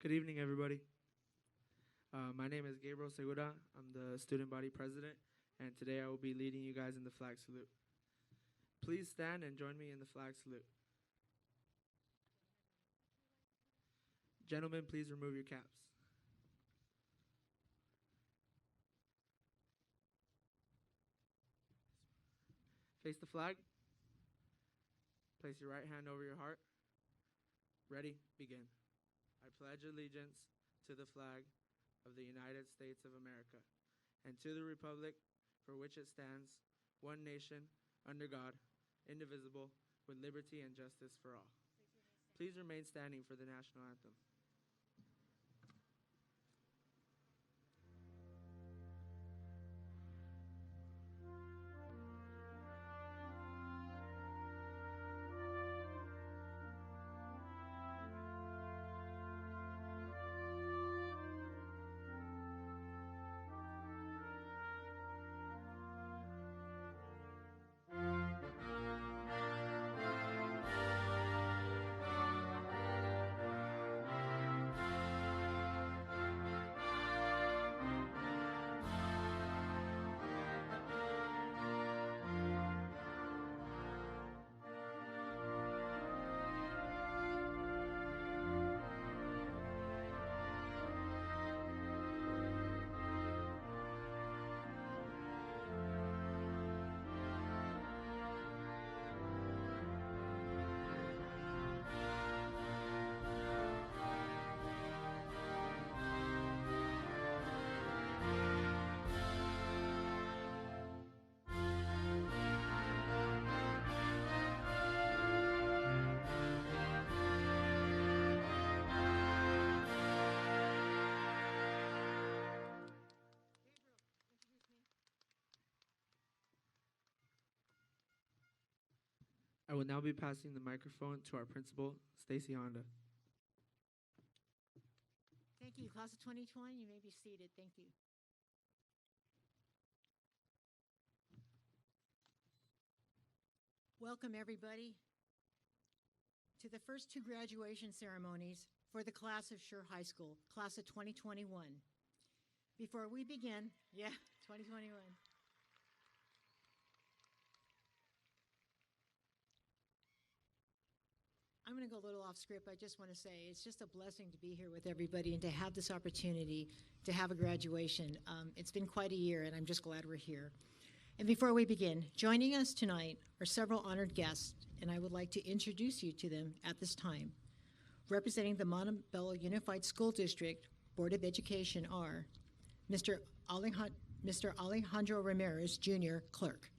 Good evening, everybody. My name is Gabriel Segura. I'm the student body president, and today I will be leading you guys in the flag salute. Please stand and join me in the flag salute. Gentlemen, please remove your caps. Face the flag. Place your right hand over your heart. Ready? Begin. I pledge allegiance to the flag of the United States of America and to the republic for which it stands, one nation, under God, indivisible, with liberty and justice for all. Please remain standing for the national anthem. I will now be passing the microphone to our principal, Stacy Honda. Thank you. Class of 2020, you may be seated. Thank you. Welcome, everybody, to the first two graduation ceremonies for the class of Schurr High School, class of 2021. Before we begin, 2021. I'm going to go a little off script. I just want to say it's just a blessing to be here with everybody and to have this opportunity to have a graduation. It's been quite a year, and I'm just glad we're here. And before we begin, joining us tonight are several honored guests, and I would like to introduce you to them at this time. Representing the Montebello Unified School District Board of Education are Mr. Alejandro Ramirez, Jr., Clerk.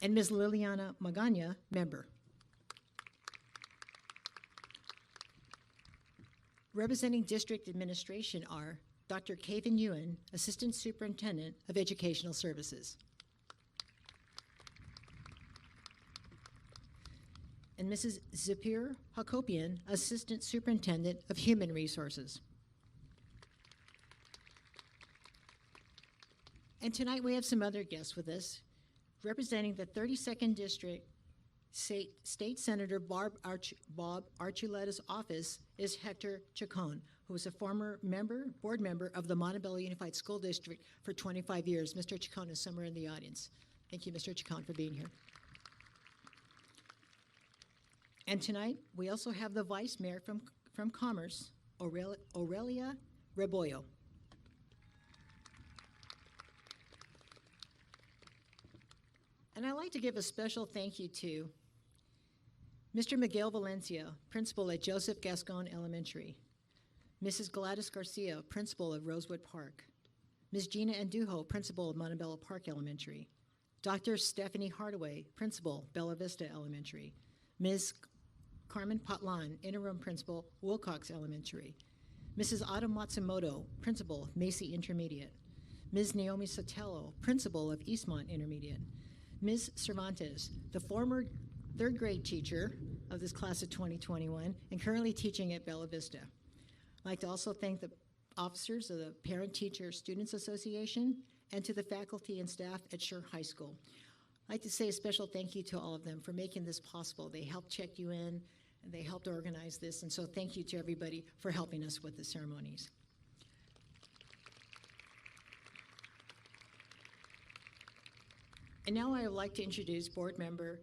And Ms. Liliana Magana, Member. Representing District Administration are Dr. Kaven Ewan, Assistant Superintendent of Educational Services. And Mrs. Zipir Hakopian, Assistant Superintendent of Human Resources. And tonight we have some other guests with us. Representing the 32nd District, State Senator Bob Archuleta's office is Hector Chacon, who is a former board member of the Montebello Unified School District for 25 years. Mr. Chacon is somewhere in the audience. Thank you, Mr. Chacon, for being here. And tonight, we also have the Vice Mayor from Commerce, Aurelia Rebollo. And I'd like to give a special thank you to Mr. Miguel Valencia, Principal at Joseph Gascon Elementary, Mrs. Gladys Garcia, Principal of Rosewood Park, Ms. Gina Andujo, Principal of Montebello Park Elementary, Dr. Stephanie Hardaway, Principal, Bella Vista Elementary, Ms. Carmen Patlan, Interim Principal, Wilcox Elementary, Mrs. Autumn Matsumoto, Principal, Macy Intermediate, Ms. Naomi Sotelo, Principal of Eastmont Intermediate, Ms. Cervantes, the former third grade teacher of this class of 2021 and currently teaching at Bella Vista. I'd like to also thank the officers of the Parent Teacher Students Association and to the faculty and staff at Schurr High School. I'd like to say a special thank you to all of them for making this possible. They helped check you in, and they helped organize this, and so thank you to everybody for helping us with the ceremonies. And now I would like to introduce Board Member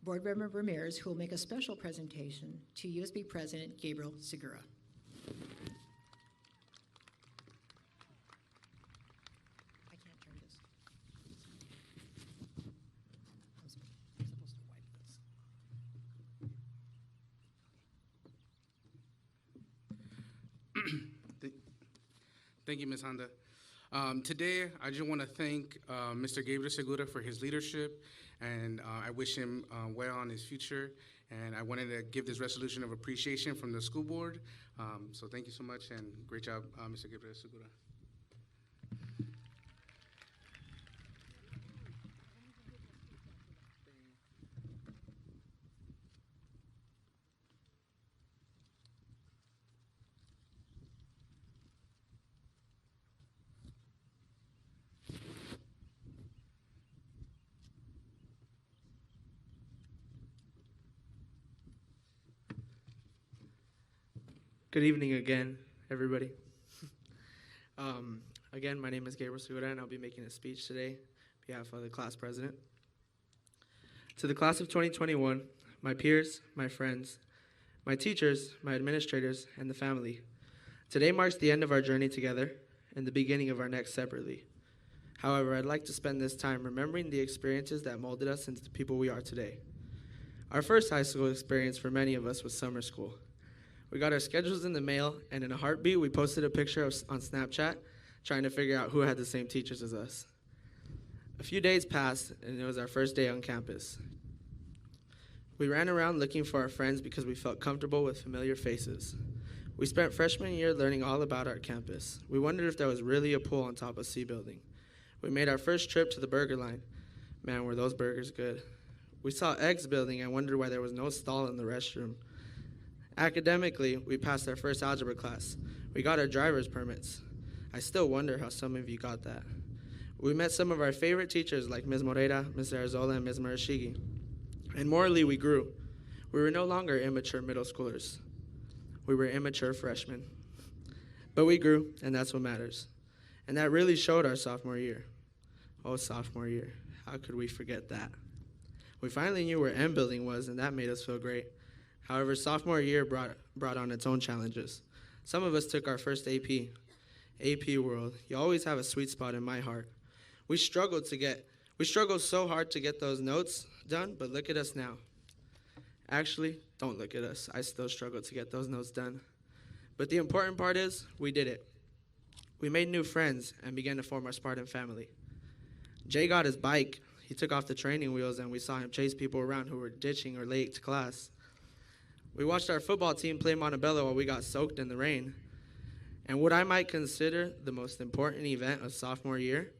Ramirez, who will make a special presentation to USB President Gabriel Segura. I can't turn this. I'm supposed to wipe this. Thank you, Ms. Honda. Today, I just want to thank Mr. Gabriel Segura for his leadership, and I wish him well on his future. And I wanted to give this resolution of appreciation from the school board. So thank you so much, and great job, Mr. Gabriel Segura. Good evening again, everybody. Again, my name is Gabriel Segura, and I'll be making a speech today on behalf of the class president. To the class of 2021, my peers, my friends, my teachers, my administrators, and the family, today marks the end of our journey together and the beginning of our next separately. However, I'd like to spend this time remembering the experiences that molded us into the people we are today. Our first high school experience for many of us was summer school. We got our schedules in the mail, and in a heartbeat, we posted a picture on Snapchat, trying to figure out who had the same teachers as us. A few days passed, and it was our first day on campus. We ran around looking for our friends because we felt comfortable with familiar faces. We spent freshman year learning all about our campus. We wondered if there was really a pool on top of C building. We made our first trip to the burger line. Man, were those burgers good. We saw X building and wondered why there was no stall in the restroom. Academically, we passed our first algebra class. We got our driver's permits. I still wonder how some of you got that. We met some of our favorite teachers like Ms. Moreira, Ms. Arazola, and Ms. Marashigi. And morally, we grew. We were no longer immature middle schoolers. We were immature freshmen. But we grew, and that's what matters. And that really showed our sophomore year. Oh, sophomore year. How could we forget that? We finally knew where M building was, and that made us feel great. However, sophomore year brought on its own challenges. Some of us took our first AP. AP world, you always have a sweet spot in my heart. We struggled so hard to get those notes done, but look at us now. Actually, don't look at us. I still struggle to get those notes done. But the important part is, we did it. We made new friends and began to form our Spartan family. Jay got his bike. He took off the training wheels, and we saw him chase people around who were ditching or late to class. We watched our football team play Montebello while we got soaked in the rain. And what I might consider the most important event of sophomore year,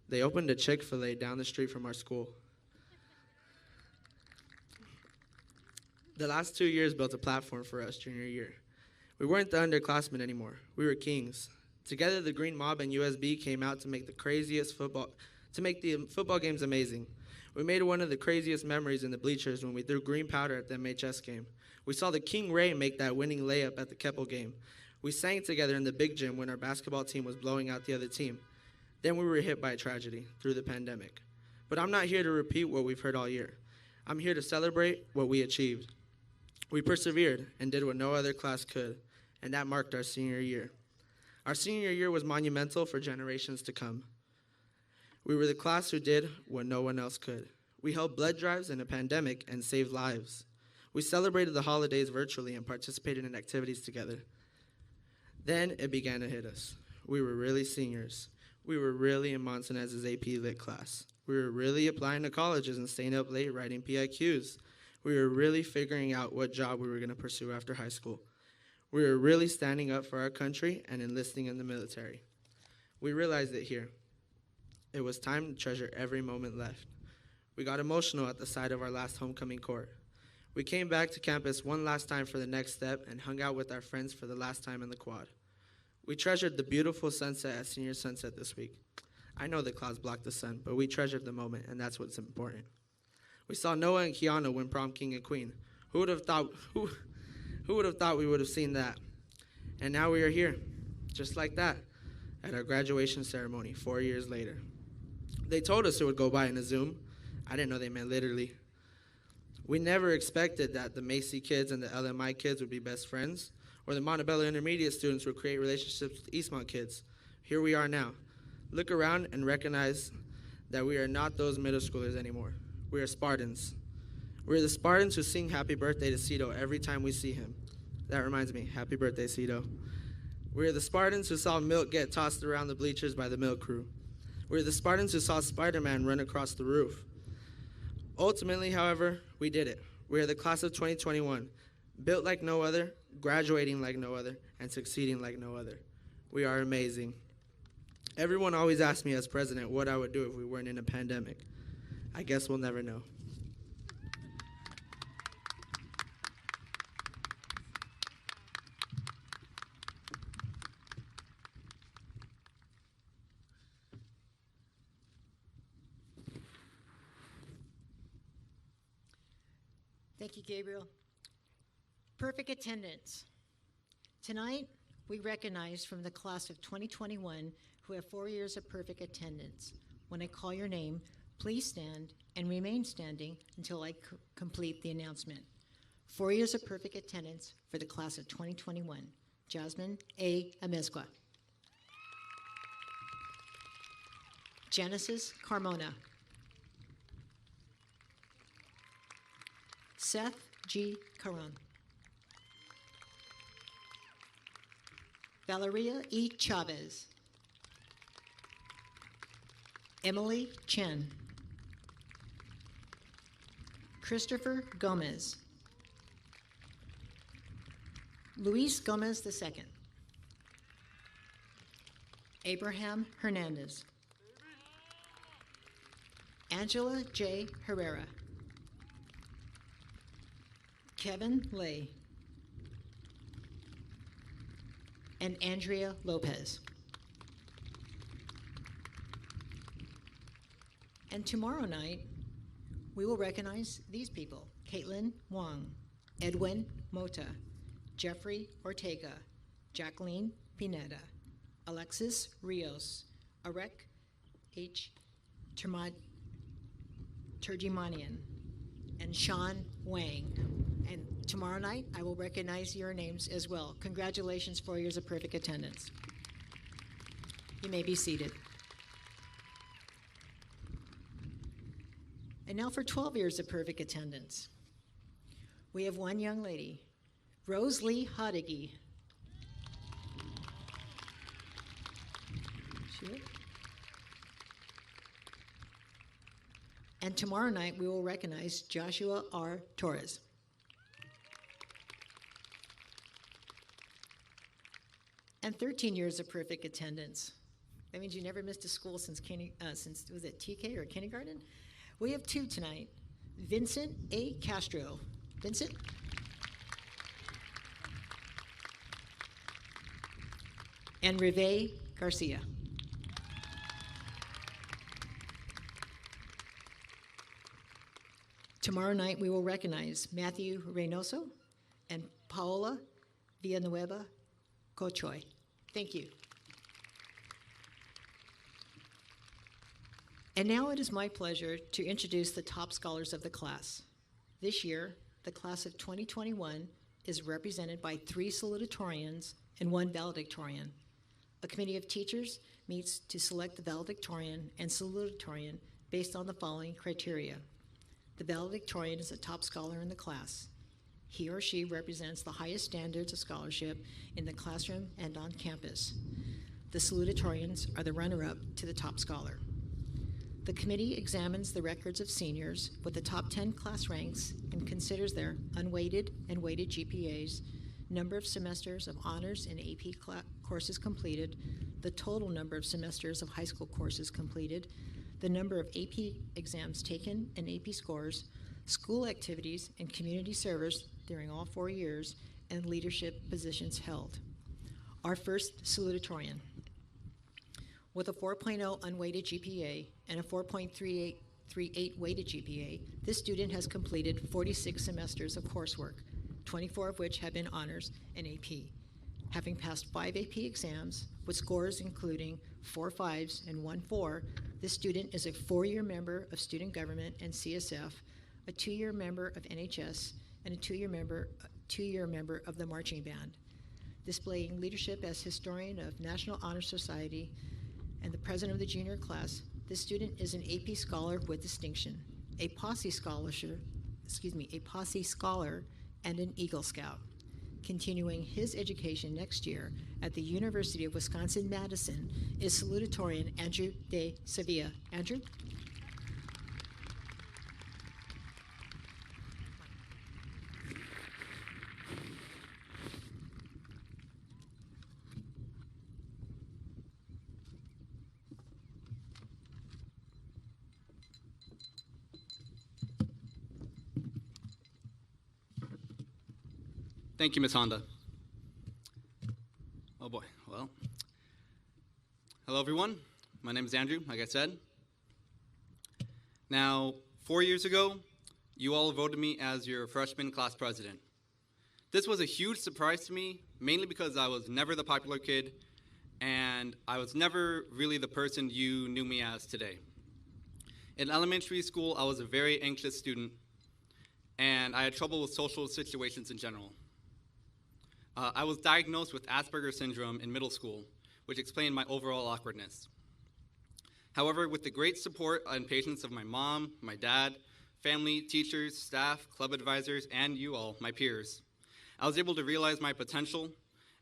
they opened a Chick-fil-A down the street from our school. The last 2 years built a platform for us junior year. We weren't the underclassmen anymore. We were kings. Together, the Green Mob and USB came out to make the football games amazing. We made one of the craziest memories in the bleachers when we threw green powder at the MHS game. We saw the King Ray make that winning layup at the Keppel game. We sang together in the big gym when our basketball team was blowing out the other team. Then we were hit by a tragedy through the pandemic. But I'm not here to repeat what we've heard all year. I'm here to celebrate what we achieved. We persevered and did what no other class could, and that marked our senior year. Our senior year was monumental for generations to come. We were the class who did what no one else could. We held blood drives in a pandemic and saved lives. We celebrated the holidays virtually and participated in activities together. Then it began to hit us. We were really seniors. We were really in Montanez's AP Lit class. We were really applying to colleges and staying up late writing PIQs. We were really figuring out what job we were going to pursue after high school. We were really standing up for our country and enlisting in the military. We realized it here. It was time to treasure every moment left. We got emotional at the sight of our last homecoming court. We came back to campus one last time for the next step and hung out with our friends for the last time in the quad. We treasured the beautiful sunset at Senior Sunset this week. I know the clouds block the sun, but we treasured the moment, and that's what's important. We saw Noah and Kiana win prom king and queen. Who would have thought we would have seen that? And now we are here, just like that, at our graduation ceremony 4 years later. They told us it would go by in a Zoom. I didn't know they meant literally. We never expected that the Macy kids and the LMI kids would be best friends, or the Montebello Intermediate students would create relationships with Eastmont kids. Here we are now. Look around and recognize that we are not those middle schoolers anymore. We are Spartans. We're the Spartans who sing happy birthday to Cito every time we see him. That reminds me, happy birthday, Cito. We're the Spartans who saw milk get tossed around the bleachers by the milk crew. We're the Spartans who saw Spider-Man run across the roof. Ultimately, however, we did it. We are the class of 2021, built like no other, graduating like no other, and succeeding like no other. We are amazing. Everyone always asks me as president what I would do if we weren't in a pandemic. I guess we'll never know. Thank you, Gabriel. Perfect attendance. Tonight, we recognize from the class of 2021 who have 4 years of perfect attendance. When I call your name, please stand and remain standing until I complete the announcement. 4 years of perfect attendance for the class of 2021. Jasmine A. Amezcua. Genesis Carmona. Seth G. Caron. Valeria E. Chavez. Emily Chen. Christopher Gomez. Luis Gomez II. Abraham Hernandez. Angela J. Herrera. Kevin Lay. And Andrea Lopez. And tomorrow night, we will recognize these people: Caitlin Wong, Edwin Mota, Jeffrey Ortega, Jacqueline Pineda, Alexis Rios, Arek H. Turjimanian, and Sean Wang. And tomorrow night, I will recognize your names as well. Congratulations, 4 years of perfect attendance. You may be seated. And now for 12 years of perfect attendance. We have one young lady, Rose Lee Hodigi. And tomorrow night, we will recognize Joshua R. Torres. And 13 years of perfect attendance. That means you never missed a school since was it TK or kindergarten? We have two tonight. Vincent A. Castro. Vincent? And Reve Garcia. Tomorrow night, we will recognize Matthew Reynoso and Paola Villanueva Cochoy. Thank you. And now it is my pleasure to introduce the top scholars of the class. This year, the class of 2021 is represented by 3 salutatorians and 1 valedictorian. A committee of teachers meets to select the valedictorian and salutatorian based on the following criteria. The valedictorian is a top scholar in the class. He or she represents the highest standards of scholarship in the classroom and on campus. The salutatorians are the runner-up to the top scholar. The committee examines the records of seniors with the top 10 class ranks and considers their unweighted and weighted GPAs, number of semesters of honors and AP courses completed, the total number of semesters of high school courses completed, the number of AP exams taken and AP scores, school activities and community service during all 4 years, and leadership positions held. Our first salutatorian. With a 4.0 unweighted GPA and a 4.38 weighted GPA, this student has completed 46 semesters of coursework, 24 of which have been honors and AP. Having passed 5 AP exams with scores including 4 5s and 1 4, this student is a 4-year member of student government and CSF, a 2-year member of NHS, and a 2-year member of the marching band. Displaying leadership as historian of National Honor Society and the president of the junior class, this student is an AP scholar with distinction, a posse scholar, and an Eagle Scout. Continuing his education next year at the University of Wisconsin-Madison is salutatorian Andrew de Sevilla. Andrew? Thank you, Ms. Honda. Oh boy, well. Hello everyone, my name is Andrew, like I said. Now, 4 years ago, you all voted me as your freshman class president. This was a huge surprise to me, mainly because I was never the popular kid, and I was never really the person you knew me as today. In elementary school, I was a very anxious student, and I had trouble with social situations in general. I was diagnosed with Asperger's syndrome in middle school, which explained my overall awkwardness. However, with the great support and patience of my mom, my dad, family, teachers, staff, club advisors, and you all, my peers, I was able to realize my potential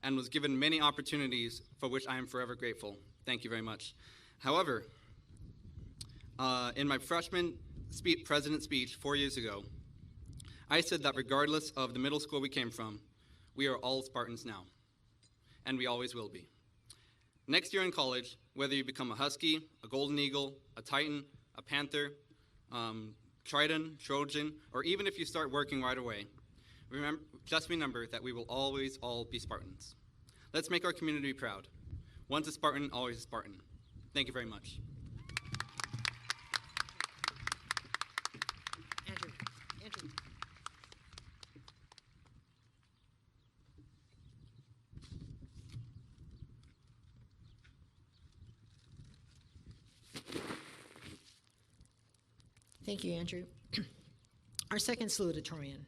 and was given many opportunities for which I am forever grateful. Thank you very much. However, in my freshman president speech 4 years ago, I said that regardless of the middle school we came from, we are all Spartans now, and we always will be. Next year in college, whether you become a Husky, a Golden Eagle, a Titan, a Panther, Triton, Trojan, or even if you start working right away, just remember that we will always all be Spartans. Let's make our community proud. Once a Spartan, always a Spartan. Thank you very much. Andrew. Thank you, Andrew. Our second salutatorian.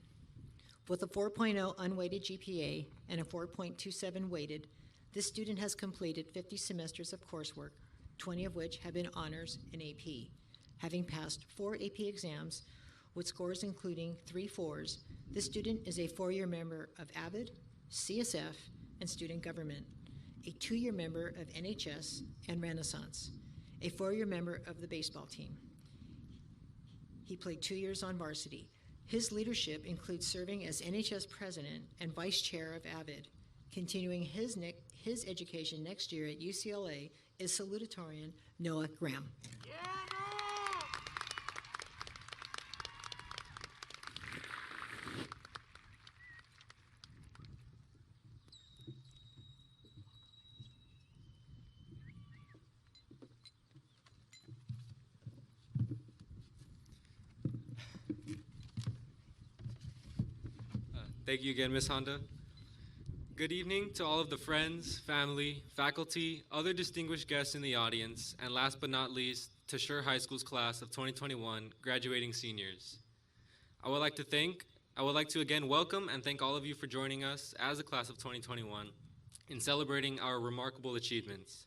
With a 4.0 unweighted GPA and a 4.27 weighted, this student has completed 50 semesters of coursework, 20 of which have been honors and AP. Having passed 4 AP exams with scores including 3 4s, this student is a 4-year member of AVID, CSF, and student government, a 2-year member of NHS and Renaissance, a 4-year member of the baseball team. He played 2 years on varsity. His leadership includes serving as NHS president and vice chair of AVID. Continuing his education next year at UCLA is salutatorian Noah Graham. Yeah, Thank you again, Ms. Honda. Good evening to all of the friends, family, faculty, other distinguished guests in the audience, and last but not least, to Schurr High School's class of 2021 graduating seniors. I would like to again welcome and thank all of you for joining us as a class of 2021 in celebrating our remarkable achievements.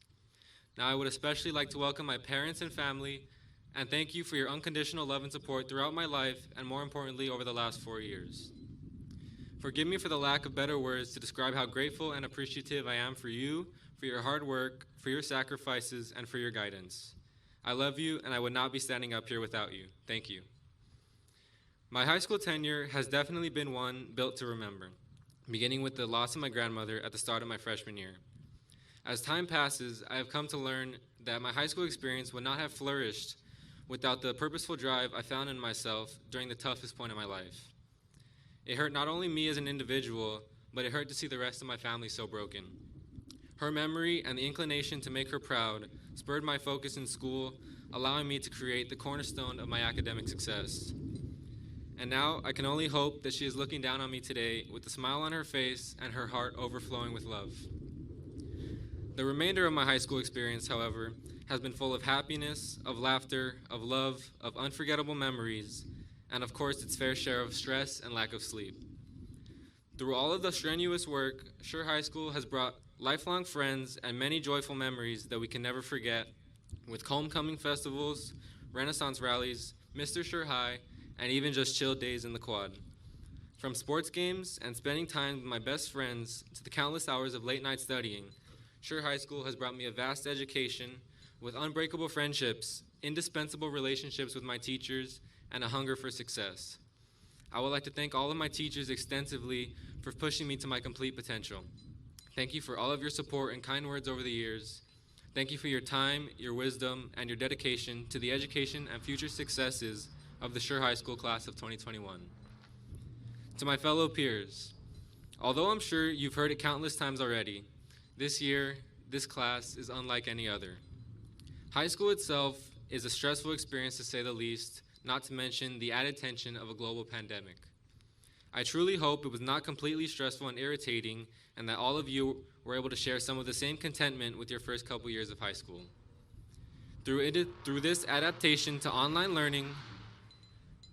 Now, I would especially like to welcome my parents and family and thank you for your unconditional love and support throughout my life and more importantly, over the last 4 years. Forgive me for the lack of better words to describe how grateful and appreciative I am for you, for your hard work, for your sacrifices, and for your guidance. I love you, and I would not be standing up here without you. Thank you. My high school tenure has definitely been one built to remember, beginning with the loss of my grandmother at the start of my freshman year. As time passes, I have come to learn that my high school experience would not have flourished without the purposeful drive I found in myself during the toughest point of my life. It hurt not only me as an individual, but it hurt to see the rest of my family so broken. Her memory and the inclination to make her proud spurred my focus in school, allowing me to create the cornerstone of my academic success. And now I can only hope that she is looking down on me today with a smile on her face and her heart overflowing with love. The remainder of my high school experience, however, has been full of happiness, of laughter, of love, of unforgettable memories, and of course its fair share of stress and lack of sleep. Through all of the strenuous work, Schurr High School has brought lifelong friends and many joyful memories that we can never forget, with homecoming festivals, Renaissance rallies, Mr. Schurr High, and even just chill days in the quad. From sports games and spending time with my best friends to the countless hours of late night studying, Schurr High School has brought me a vast education with unbreakable friendships, indispensable relationships with my teachers, and a hunger for success. I would like to thank all of my teachers extensively for pushing me to my complete potential. Thank you for all of your support and kind words over the years. Thank you for your time, your wisdom, and your dedication to the education and future successes of the Schurr High School class of 2021. To my fellow peers, although I'm sure you've heard it countless times already, this year, this class is unlike any other. High school itself is a stressful experience to say the least, not to mention the added tension of a global pandemic. I truly hope it was not completely stressful and irritating, and that all of you were able to share some of the same contentment with your first couple years of high school. Through this adaptation to online learning,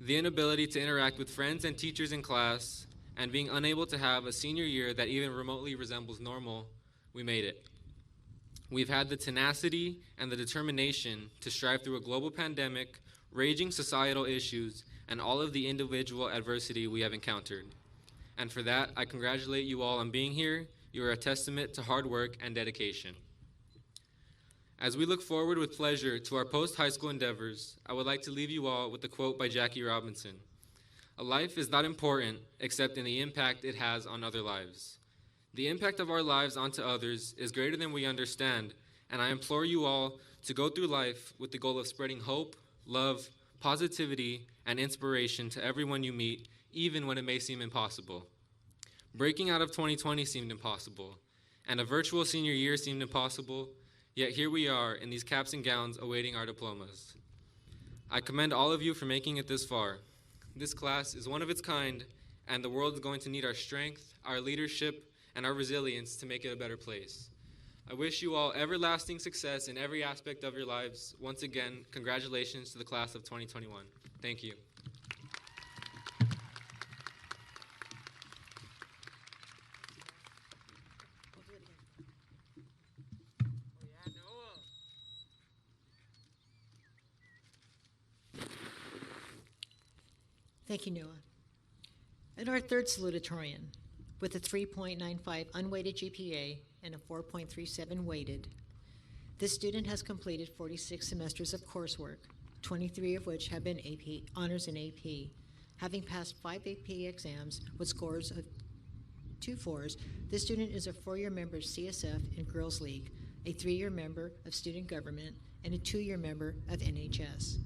the inability to interact with friends and teachers in class, and being unable to have a senior year that even remotely resembles normal, we made it. We've had the tenacity and the determination to strive through a global pandemic, raging societal issues, and all of the individual adversity we have encountered. And for that, I congratulate you all on being here. You are a testament to hard work and dedication. As we look forward with pleasure to our post-high school endeavors, I would like to leave you all with a quote by Jackie Robinson. "A life is not important except in the impact it has on other lives. The impact of our lives onto others is greater than we understand, and I implore you all to go through life with the goal of spreading hope, love, positivity, and inspiration to everyone you meet, even when it may seem impossible. Breaking out of 2020 seemed impossible, and a virtual senior year seemed impossible, yet here we are in these caps and gowns awaiting our diplomas. I commend all of you for making it this far. This class is one of its kind, and the world is going to need our strength, our leadership, and our resilience to make it a better place. I wish you all everlasting success in every aspect of your lives. Once again, congratulations to the class of 2021. Thank you. Thank you, Noah. And our third salutatorian, with a 3.95 unweighted GPA and a 4.37 weighted, this student has completed 46 semesters of coursework, 23 of which have been AP, honors in AP. Having passed 5 AP exams with scores of 2 4s, this student is a 4-year member of CSF and Girls League, a 3-year member of Student Government, and a 2-year member of NHS.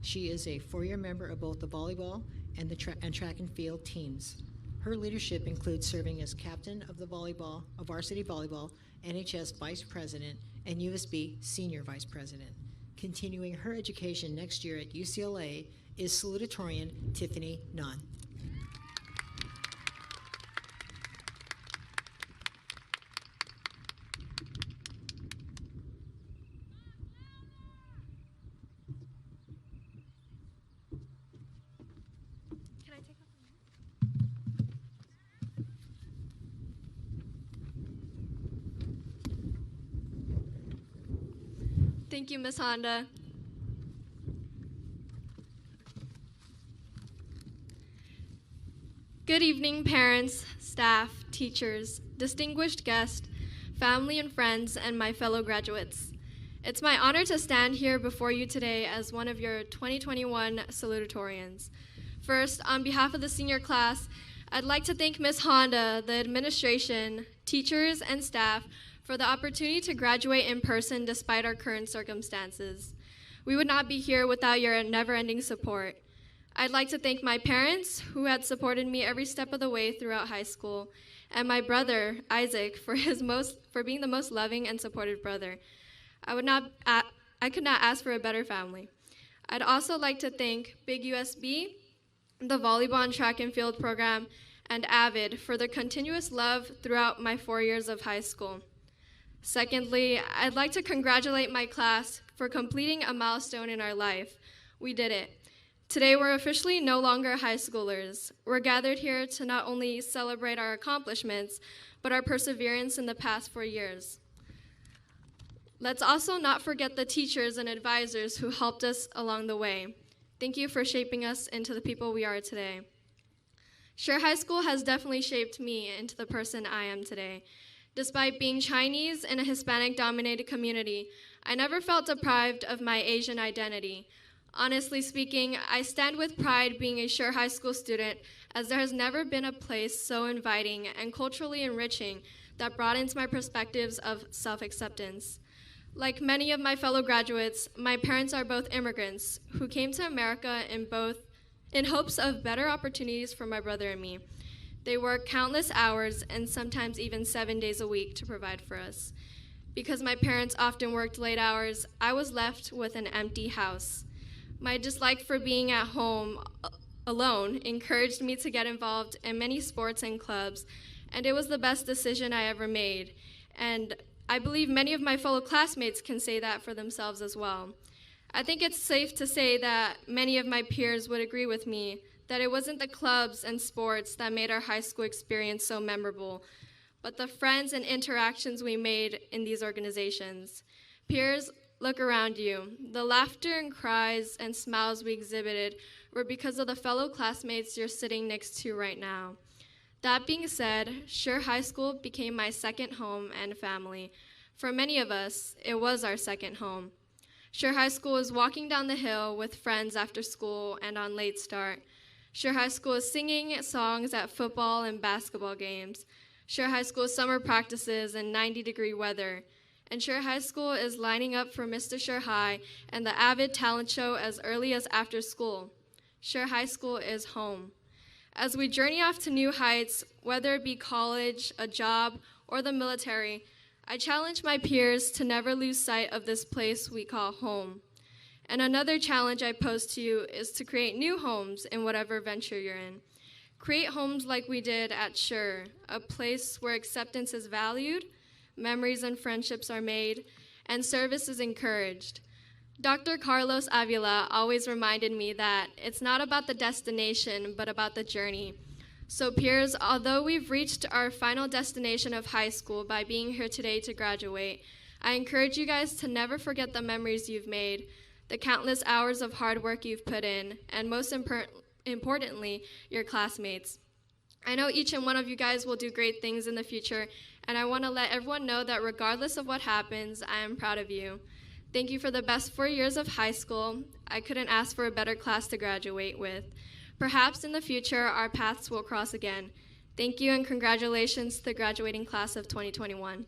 She is a 4-year member of both the volleyball and the track and field teams. Her leadership includes serving as captain of the varsity volleyball, NHS vice president, and USB senior vice president. Continuing her education next year at UCLA is salutatorian Tiffany Nunn. Thank you, Ms. Honda. Good evening, parents, staff, teachers, distinguished guests, family and friends, and my fellow graduates. It's my honor to stand here before you today as one of your 2021 salutatorians. First, on behalf of the senior class, I'd like to thank Ms. Honda, the administration, teachers, and staff for the opportunity to graduate in person despite our current circumstances. We would not be here without your never-ending support. I'd like to thank my parents, who had supported me every step of the way throughout high school, and my brother, Isaac, for being the most loving and supportive brother. I could not ask for a better family. I'd also like to thank Big USB, the volleyball and track and field program, and AVID for their continuous love throughout my 4 years of high school. Secondly, I'd like to congratulate my class for completing a milestone in our life. We did it. Today, we're officially no longer high schoolers. We're gathered here to not only celebrate our accomplishments, but our perseverance in the past 4 years. Let's also not forget the teachers and advisors who helped us along the way. Thank you for shaping us into the people we are today. Schurr High School has definitely shaped me into the person I am today. Despite being Chinese in a Hispanic-dominated community, I never felt deprived of my Asian identity. Honestly speaking, I stand with pride being a Schurr High School student, as there has never been a place so inviting and culturally enriching that broadens my perspectives of self-acceptance. Like many of my fellow graduates, my parents are both immigrants who came to America in hopes of better opportunities for my brother and me. They work countless hours and sometimes even 7 days a week to provide for us. Because my parents often worked late hours, I was left with an empty house. My dislike for being at home alone encouraged me to get involved in many sports and clubs, and it was the best decision I ever made. And I believe many of my fellow classmates can say that for themselves as well. I think it's safe to say that many of my peers would agree with me that it wasn't the clubs and sports that made our high school experience so memorable, but the friends and interactions we made in these organizations. Peers, look around you. The laughter and cries and smiles we exhibited were because of the fellow classmates you're sitting next to right now. That being said, Schurr High School became my second home and family. For many of us, it was our second home. Schurr High School is walking down the hill with friends after school and on late start. Schurr High School is singing songs at football and basketball games. Schurr High School summer practices in 90-degree weather. And Schurr High School is lining up for Mr. Schurr High and the AVID talent show as early as after school. Schurr High School is home. As we journey off to new heights, whether it be college, a job, or the military, I challenge my peers to never lose sight of this place we call home. And another challenge I pose to you is to create new homes in whatever venture you're in. Create homes like we did at Schurr, a place where acceptance is valued, memories and friendships are made, and service is encouraged. Dr. Carlos Avila always reminded me that it's not about the destination, but about the journey. So peers, although we've reached our final destination of high school by being here today to graduate, I encourage you guys to never forget the memories you've made, the countless hours of hard work you've put in, and most importantly, your classmates. I know each and one of you guys will do great things in the future, and I want to let everyone know that regardless of what happens, I am proud of you. Thank you for the best 4 years of high school. I couldn't ask for a better class to graduate with. Perhaps in the future, our paths will cross again. Thank you and congratulations to the graduating class of 2021.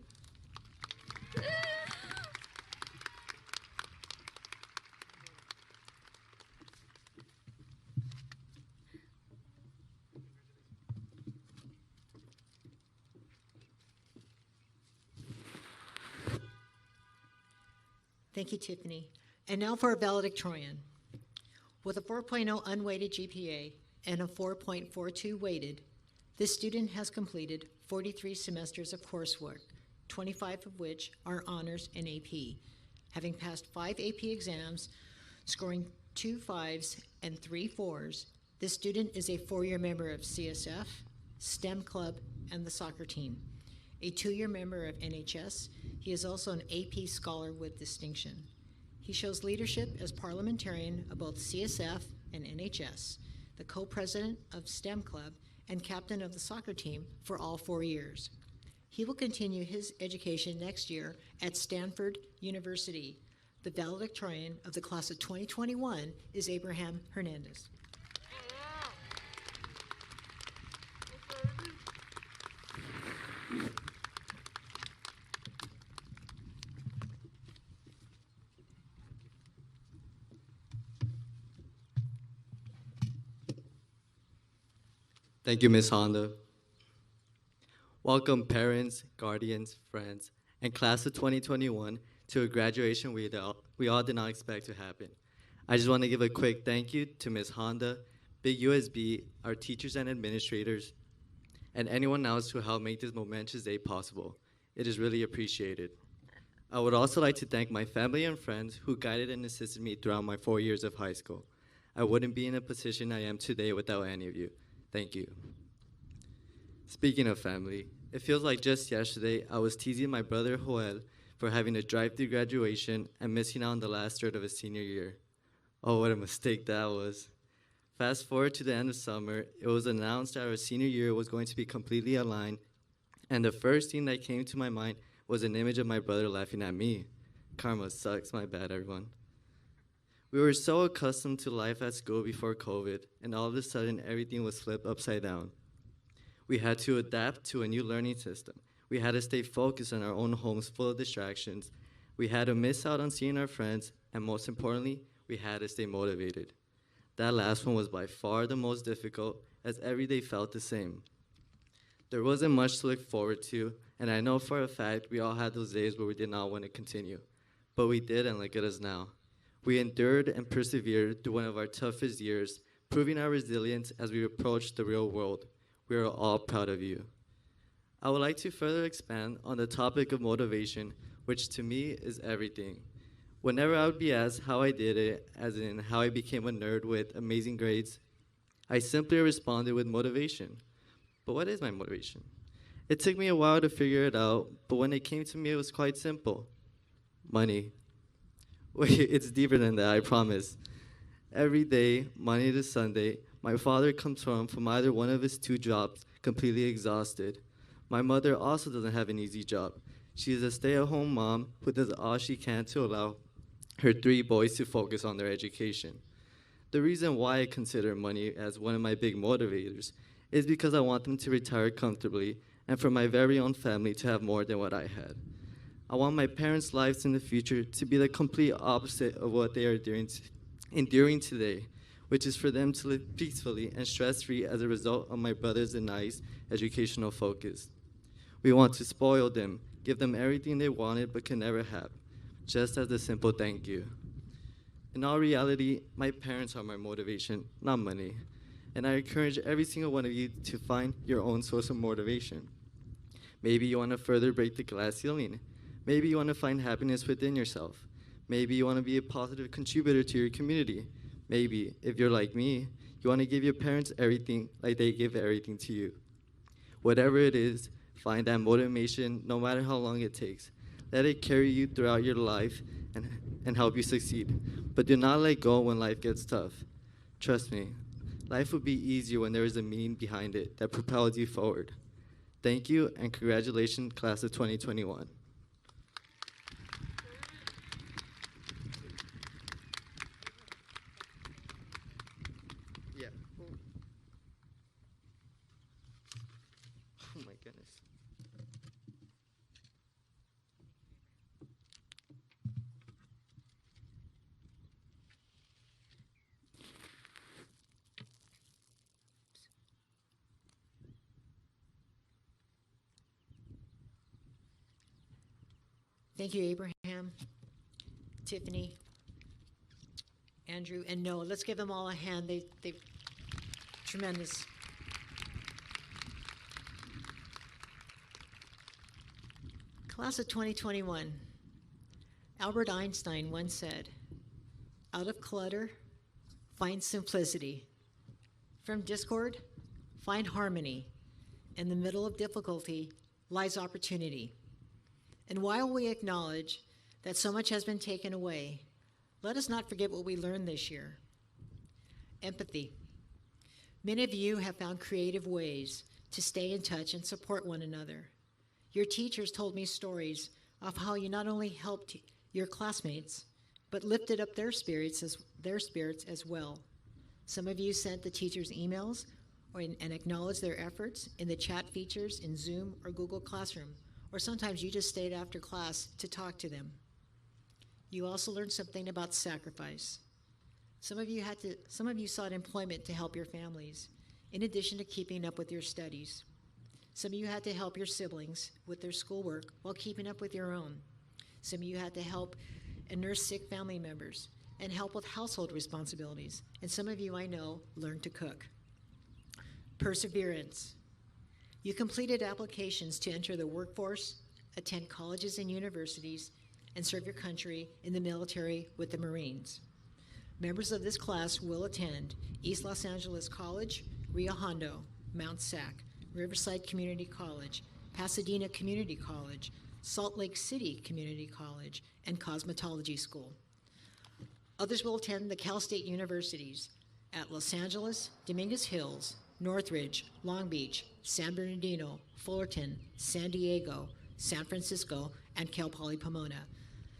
Thank you, Tiffany. And now for a valedictorian. With a 4.0 unweighted GPA and a 4.42 weighted, this student has completed 43 semesters of coursework, 25 of which are honors and AP, having passed 5 AP exams, scoring 2 5s and 3 4s. This student is a 4-year member of CSF, STEM Club, and the soccer team. A 2-year member of NHS, he is also an AP Scholar with distinction. He shows leadership as parliamentarian of both CSF and NHS, the co-president of STEM Club, and captain of the soccer team for all 4 years. He will continue his education next year at Stanford University. The valedictorian of the class of 2021 is Abraham Hernandez. Thank you, Ms. Honda. Welcome parents, guardians, friends, and class of 2021 to a graduation we all did not expect to happen. I just want to give a quick thank you to Ms. Honda, Big USB, our teachers and administrators, and anyone else who helped make this momentous day possible. It is really appreciated. I would also like to thank my family and friends who guided and assisted me throughout my 4 years of high school. I wouldn't be in the position I am today without any of you. Thank you. Speaking of family, it feels like just yesterday I was teasing my brother Joel for having a drive-through graduation and missing out on the last third of his senior year. Oh, what a mistake that was. Fast forward to the end of summer, it was announced that our senior year was going to be completely aligned, and the first thing that came to my mind was an image of my brother laughing at me. Karma sucks, my bad, everyone. We were so accustomed to life at school before COVID, and all of a sudden everything was flipped upside down. We had to adapt to a new learning system. We had to stay focused on our own homes full of distractions. We had to miss out on seeing our friends, and most importantly, we had to stay motivated. That last one was by far the most difficult, as every day felt the same. There wasn't much to look forward to, and I know for a fact we all had those days where we did not want to continue. But we did, and look at us now. We endured and persevered through one of our toughest years, proving our resilience as we approached the real world. We are all proud of you. I would like to further expand on the topic of motivation, which to me is everything. Whenever I would be asked how I did it, as in how I became a nerd with amazing grades, I simply responded with motivation. But what is my motivation? It took me a while to figure it out, but when it came to me, it was quite simple. Money. Wait, it's deeper than that, I promise. Every day, Monday to Sunday, my father comes home from either one of his 2 jobs, completely exhausted. My mother also doesn't have an easy job. She is a stay-at-home mom who does all she can to allow her 3 boys to focus on their education. The reason why I consider money as one of my big motivators is because I want them to retire comfortably and for my very own family to have more than what I had. I want my parents' lives in the future to be the complete opposite of what they are enduring today, which is for them to live peacefully and stress-free as a result of my brother's and I's educational focus. We want to spoil them, give them everything they wanted but could never have, just as a simple thank you. In all reality, my parents are my motivation, not money. And I encourage every single one of you to find your own source of motivation. Maybe you want to further break the glass ceiling. Maybe you want to find happiness within yourself. Maybe you want to be a positive contributor to your community. Maybe, if you're like me, you want to give your parents everything like they give everything to you. Whatever it is, find that motivation no matter how long it takes. Let it carry you throughout your life and help you succeed. But do not let go when life gets tough. Trust me, life will be easier when there is a meaning behind it that propels you forward. Thank you, and congratulations, class of 2021. Yeah. Oh my goodness. Thank you, Abraham, Tiffany, Andrew, and Noah. Let's give them all a hand. They've tremendous. Class of 2021. Albert Einstein once said, "Out of clutter, find simplicity. From discord, find harmony. In the middle of difficulty lies opportunity." And while we acknowledge that so much has been taken away, let us not forget what we learned this year. Empathy. Many of you have found creative ways to stay in touch and support one another. Your teachers told me stories of how you not only helped your classmates, but lifted up their spirits as well. Some of you sent the teachers emails and acknowledged their efforts in the chat features in Zoom or Google Classroom, or sometimes you just stayed after class to talk to them. You also learned something about sacrifice. Some of you sought employment to help your families. in addition to keeping up with your studies. Some of you had to help your siblings with their schoolwork while keeping up with your own. Some of you had to help and nurse sick family members and help with household responsibilities. And some of you, I know, learned to cook. Perseverance. You completed applications to enter the workforce, attend colleges and universities, and serve your country in the military with the Marines. Members of this class will attend East Los Angeles College, Rio Hondo, Mount Sac, Riverside Community College, Pasadena Community College, Salt Lake City Community College, and Cosmetology School. Others will attend the Cal State universities at Los Angeles, Dominguez Hills, Northridge, Long Beach, San Bernardino, Fullerton, San Diego, San Francisco, and Cal Poly Pomona.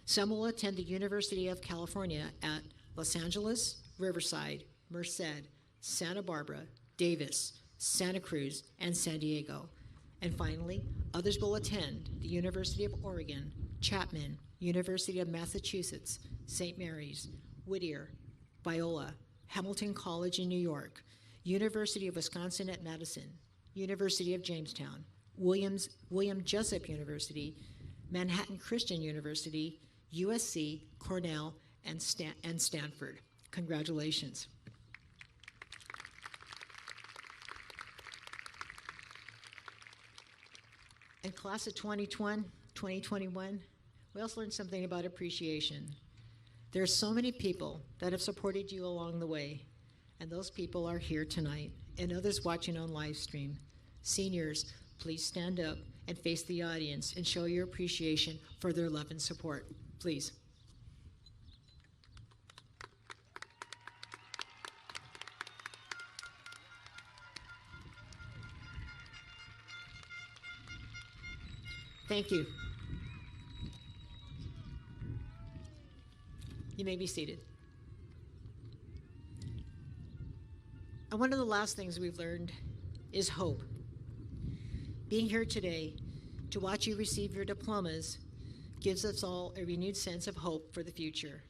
Some will attend the University of California at Los Angeles, Riverside, Merced, Santa Barbara, Davis, Santa Cruz, and San Diego. And finally, others will attend the University of Oregon, Chapman, University of Massachusetts, St. Mary's, Whittier, Biola, Hamilton College in New York, University of Wisconsin at Madison, University of Jamestown, William Jessup University, Manhattan Christian University, USC, Cornell, and Stanford. Congratulations. In class of 2021, we also learned something about appreciation. There are so many people that have supported you along the way, and those people are here tonight, and others watching on live stream. Seniors, please stand up and face the audience and show your appreciation for their love and support. Please. Thank you. You may be seated. And one of the last things we've learned is hope. Being here today to watch you receive your diplomas gives us all a renewed sense of hope for the future.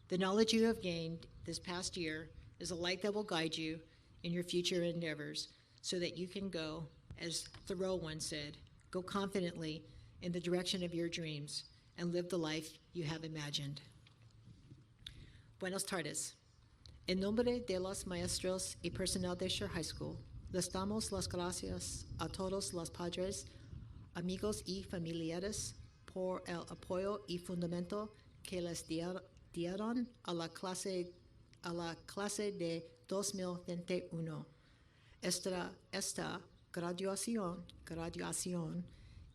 The knowledge you have gained this past year is a light that will guide you in your future endeavors so that you can go, as Thoreau once said, go confidently in the direction of your dreams and live the life you have imagined. Buenas tardes. En nombre de los maestros y personal de Schurr High School, les damos las gracias a todos los padres, amigos y familiares por el apoyo y fundamento que les dieron a la clase de 2021. Esta graduación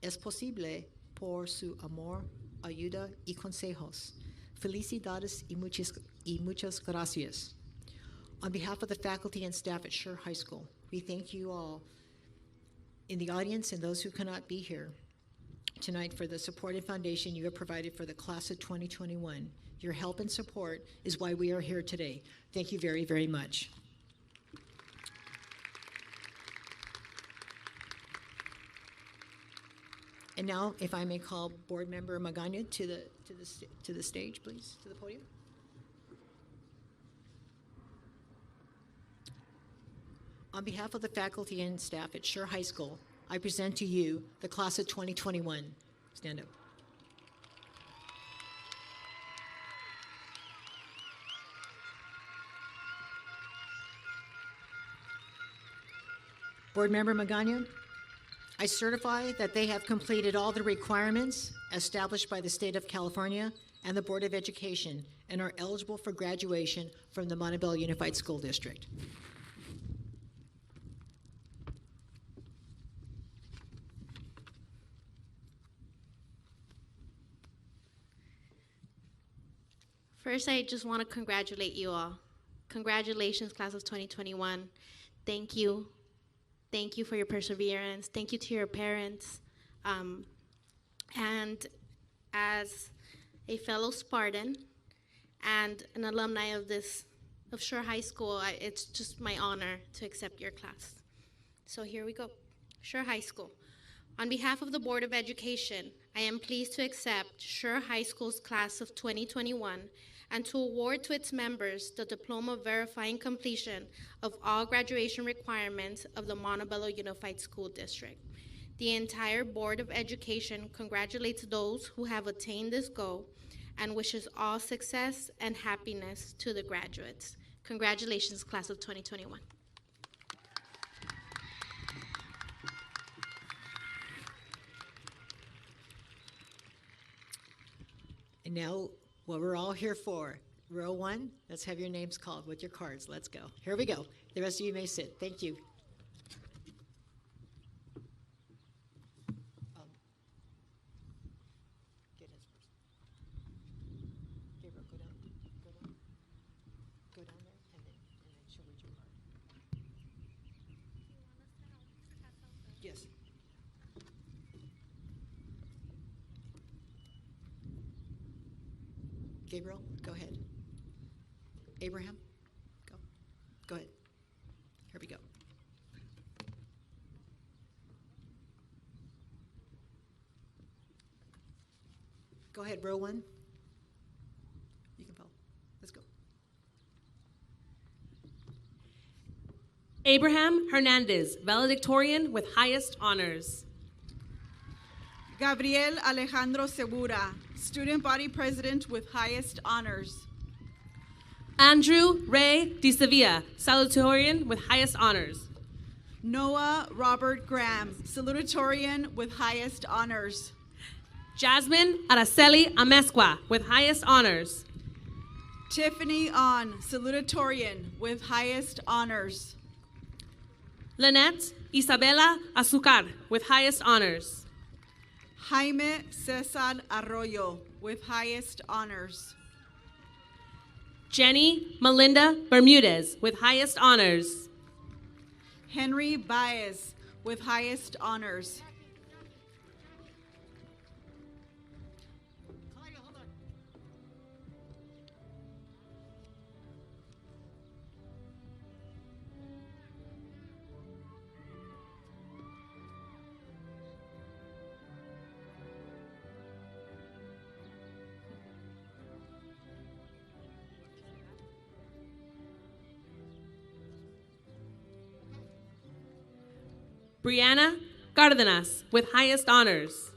es posible por su amor, ayuda y consejos. Felicidades y muchas gracias. On behalf of the faculty and staff at Schurr High School, we thank you all in the audience and those who cannot be here tonight for the support and foundation you have provided for the class of 2021. Your help and support is why we are here today. Thank you very, very much. And now, if I may call Board Member Magana to the stage, please, to the podium. On behalf of the faculty and staff at Schurr High School, I present to you the class of 2021. Stand up. Board Member Magana, I certify that they have completed all the requirements established by the State of California and the Board of Education and are eligible for graduation from the Montebello Unified School District. First, I just want to congratulate you all. Congratulations, class of 2021. Thank you. Thank you for your perseverance. Thank you to your parents. And as a fellow Spartan and an alumni of Schurr High School, it's just my honor to accept your class. So here we go. Schurr High School. On behalf of the Board of Education, I am pleased to accept Schurr High School's class of 2021 and to award to its members the diploma verifying completion of all graduation requirements of the Montebello Unified School District. The entire Board of Education congratulates those who have attained this goal and wishes all success and happiness to the graduates. Congratulations, class of 2021. And now, what we're all here for, row one, let's have your names called with your cards. Let's go. Here we go. The rest of you may sit. Thank you. Get his first. Gabriel, go down. Go down there, and then she'll read your card. Yes. Gabriel, go ahead. Abraham, go. Go ahead. Here we go. Go ahead, row one. You can follow. Let's go. Abraham Hernandez, valedictorian with highest honors. Gabriel Alejandro Segura, student body president with highest honors. Andrew Ray De Sevilla, salutatorian with highest honors. Noah Robert Graham, salutatorian with highest honors. Jasmine Araceli Amezcua with highest honors. Tiffany On, salutatorian with highest honors. Lynette Isabela Azucar with highest honors. Jaime Cesar Arroyo with highest honors. Jenny Melinda Bermudez with highest honors. Henry Baez with highest honors. Brianna Cardenas with highest honors.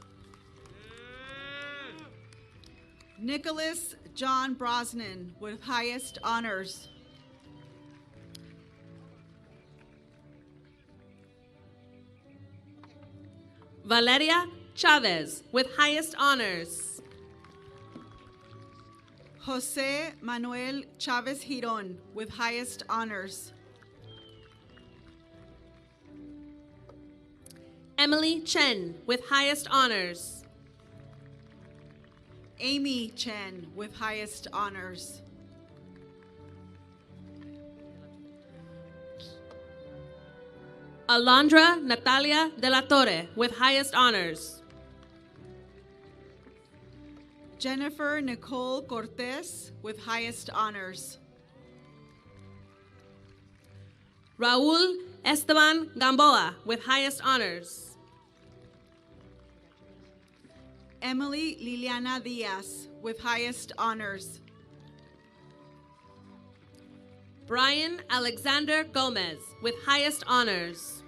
Nicholas John Brosnan with highest honors. Valeria Chavez with highest honors. Jose Manuel Chavez Giron with highest honors. Emily Chen with highest honors. Amy Chen with highest honors. Alondra Natalia de la Torre with highest honors. Jennifer Nicole Cortez with highest honors. Raul Esteban Gamboa with highest honors. Emily Liliana Diaz with highest honors. Brian Alexander Gomez with highest honors.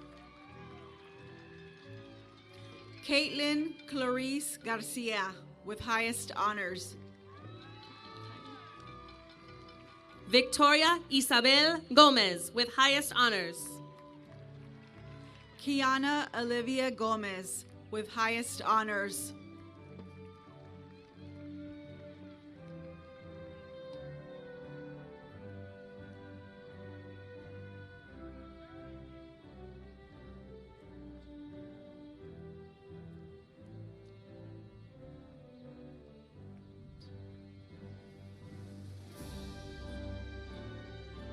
Caitlin Clarice Garcia with highest honors. Victoria Isabel Gomez with highest honors. Kiana Olivia Gomez with highest honors.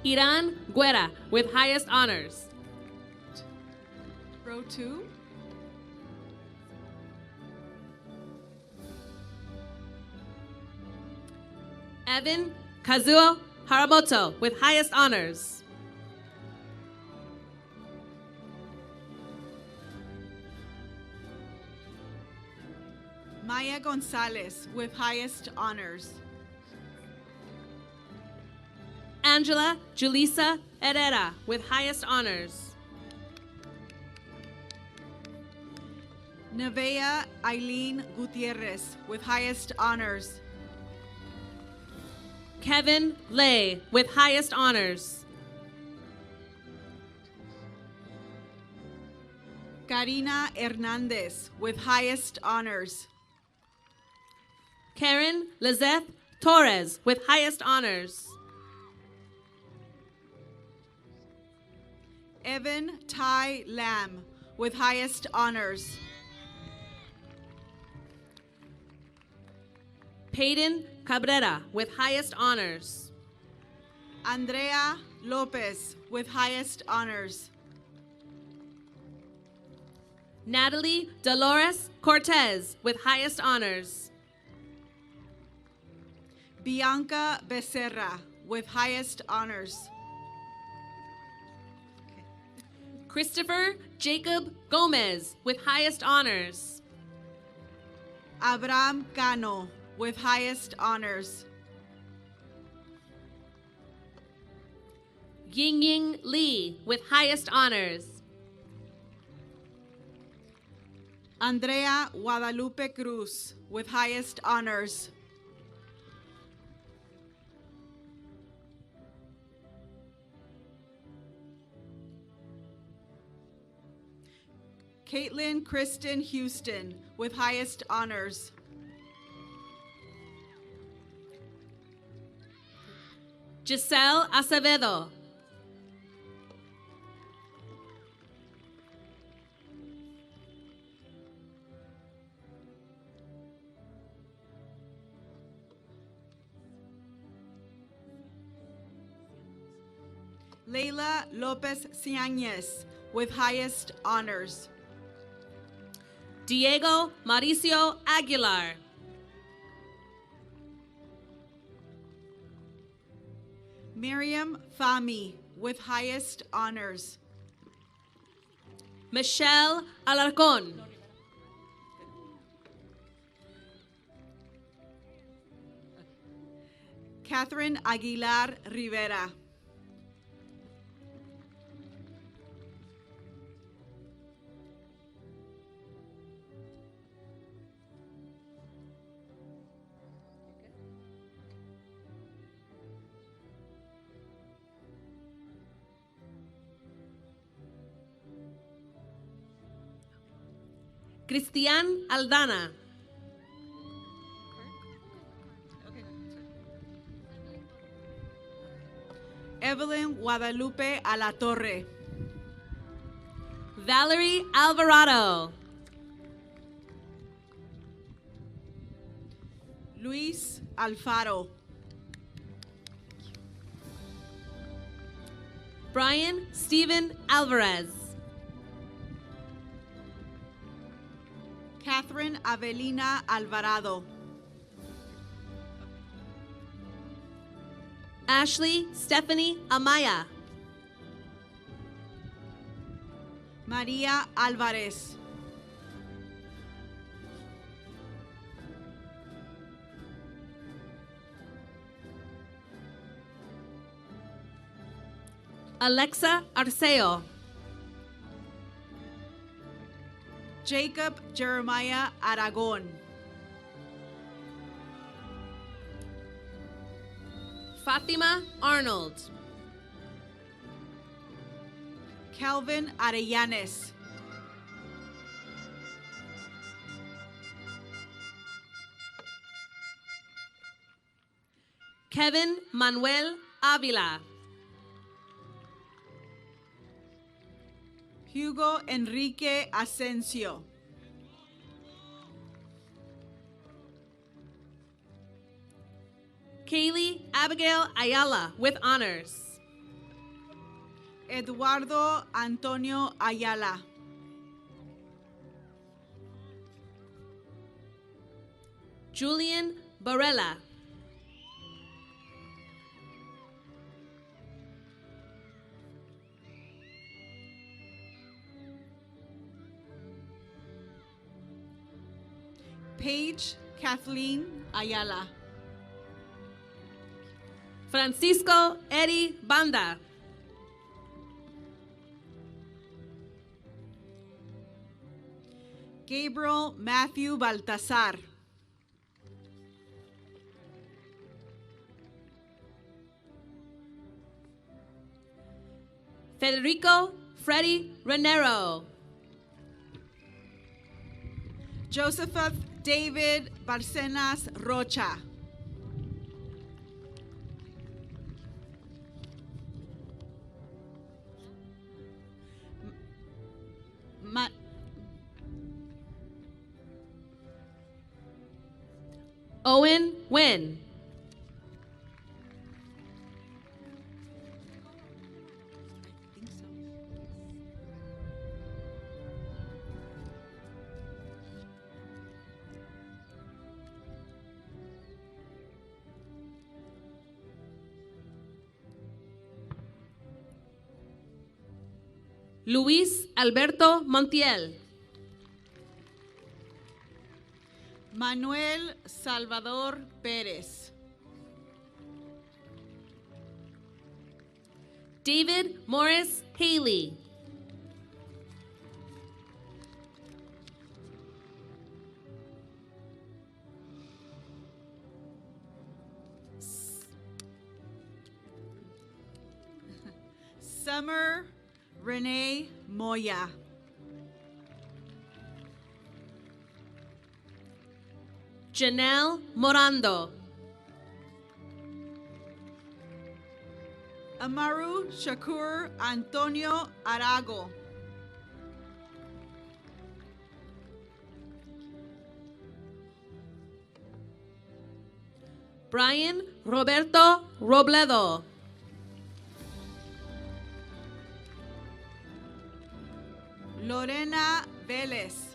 Iran Guerra with highest honors. Row 2. Evan Kazuo Haramoto with highest honors. Maya Gonzalez with highest honors. Angela Julissa Herrera with highest honors. Nevea Eileen Gutierrez with highest honors. Kevin Lay with highest honors. Karina Hernandez with highest honors. Karen Lizeth Torres with highest honors. Evan Ty Lam with highest honors. Peyton Cabrera with highest honors. Andrea Lopez with highest honors. Natalie Dolores Cortez with highest honors. Bianca Becerra with highest honors. Christopher Jacob Gomez with highest honors. Abraham Cano with highest honors. Ying Lee with highest honors. Andrea Guadalupe Cruz with highest honors. Caitlin Kristen Houston with highest honors. Giselle Acevedo. Leila Lopez Ciañez with highest honors. Diego Mauricio Aguilar. Miriam Fahmy with highest honors. Michelle Alarcón. Catherine Aguilar Rivera. Cristian Aldana. Evelyn Guadalupe Alatorre. Valerie Alvarado. Luis Alfaro. Brian Steven Alvarez. Catherine Avelina Alvarado. Ashley Stephanie Amaya. María Álvarez. Alexa Arceo. Jacob Jeremiah Aragon. Fatima Arnold. Calvin Arellanes. Kevin Manuel Avila. Hugo Enrique Asensio. Kaylee Abigail Ayala with honors. Eduardo Antonio Ayala. Julian Barella. Paige Kathleen Ayala. Francisco Eddie Banda. Gabriel Matthew Baltazar. Federico Freddy Renero. Joseph David Barcenas Rocha. Ma- Owen Wynn. Luis Alberto Montiel. Manuel Salvador Pérez. David Morris Haley. Summer Renee Moya. Janelle Morando. Amaru Shakur Antonio Arago. Brian Roberto Robledo. Lorena Vélez.